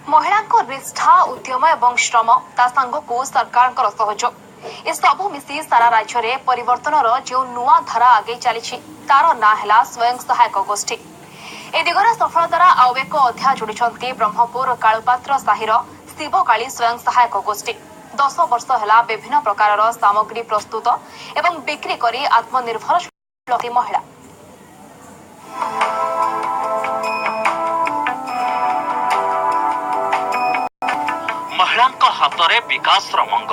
महिला निष्ठा उद्यम और श्रम ता सांग को सरकार सहयोग ए सबू मिसी सारा राज्य में परिवर्तन जो नुआ धारा आगे चली तार ना है स्वयं सहायक गोष्ठी ए दिगरे सफलतार आउ एक अध्याय जोड़ी ब्रह्मपुर कालुपात्र साहिर शिवकाली स्वयं सहायक गोष्ठी 10 वर्ष है विभिन्न प्रकार सामग्री प्रस्तुत एवं बिक्री कर आत्मनिर्भरशील महिला महिला हाथ में विकास मंग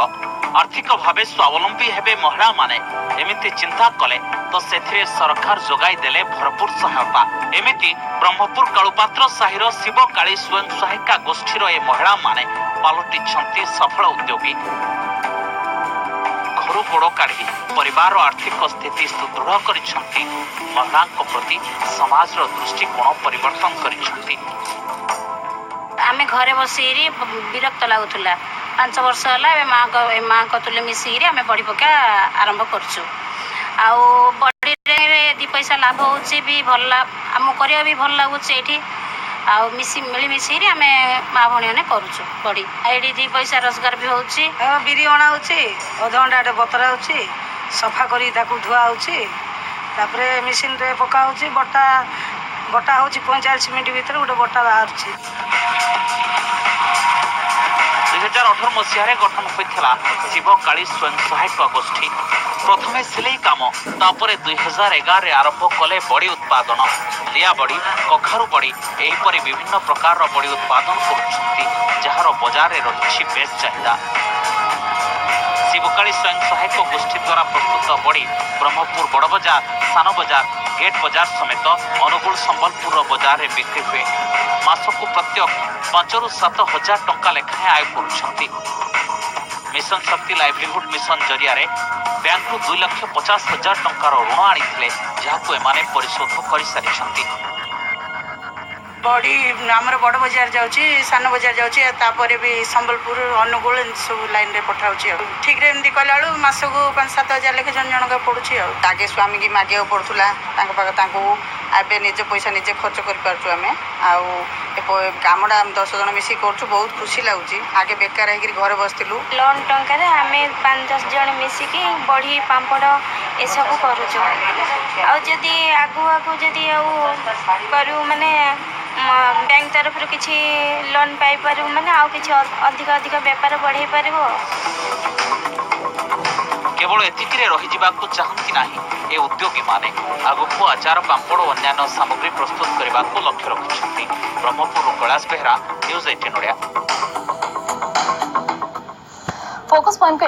आर्थिक भाव स्वावलंबी हेबे महिला माने एमिति चिंता कले तो सेथिरे सरकार जोगाई देले भरपूर सहायता एमिति ब्रह्मपुर कालुपात्र साहिर शिवकाली स्वयं सहायिका गोष्ठीर ए महिला माने पालटिछंती सफल उद्योगी घरु गोड़ काढ़ी परिवार आर्थिक स्थिति सुदृढ़ करिछंती महिला प्रति समाज दृष्टिकोण परिवर्तन करिछंती आमे घरे बसी विरक्त लगुला 5 वर्ष है माँ तुले मिसिकी आम बड़ी पका आरंभ करछु बड़ी दी पैसा लाभ हो भल आम कर भी भल लगुच ये मिलमिशी आम माँ भाई मैंने करुचु बड़ी ये 2 पैसा रोजगार भी हो बिरी अणा अधघंटा बतरा सफा कर धुआ होपर मेसीन पका बटा बटा हो 45 मिनट भर गोटे बटा बाहर 2018 मसीह गठन होता शिवकाली स्वयं सहायक गोष्ठी प्रथमे सिलाई काम तापर 2011 आरंभ कले बड़ी उत्पादन लिया बड़ी कखारु बड़ी एहीपरि विभिन्न प्रकार बड़ी उत्पादन करुछंती जार बाजार रही बेस चाहिदा शिवकाली स्वयं सहायक गोष्ठी द्वारा प्रस्तुत बड़ी ब्रह्मपुर बड़ बजार सान बजार गेट बजार समेत अनुगुल संबलपुर बाजार में बिक्री हुए मासकु प्रत्येक 5 ରୁ 7 हजार टंका लेखाएं आय करुछंती मिशन शक्ति लाइवलीहुड मिशन जरिया बैंक 2,50,000 टंकार ऋण आनी जहां एमाने परिशोध कर सारी बड़ी आमर बड़ बजार जाऊँगी सान बजार जाऊँगी भी संबलपुर अनुगुल सब लाइन रे पठाऊँ ठीक रे एमती कला मास को 5-7 हजार लेखे जन जन पड़ुची आगे स्वामी की मागे पड़ूला एवं निज पैसा निजे खर्च करें कामटा 10 जन मिसिक कर बहुत खुशी लगुच आगे बेकार घर बसलु लोन टंकार आम 5-10 जन मिसिकी बड़ी पापड़ ये सब करुचु आदि आगु आगु जदि करू माने बैंक तरफ किसी लोन पाई पारू माने आउ किछि अधिक अधिक व्यापार बढ़ाई पारिबो केवल एतिक रही जावाक चाहती ना ए उद्योगी माने आगुक आचार पापड़ और अन्य सामग्री प्रस्तुत करने को लक्ष्य रखिंट Brahmapur Kailash Behera news 18 Odia focus point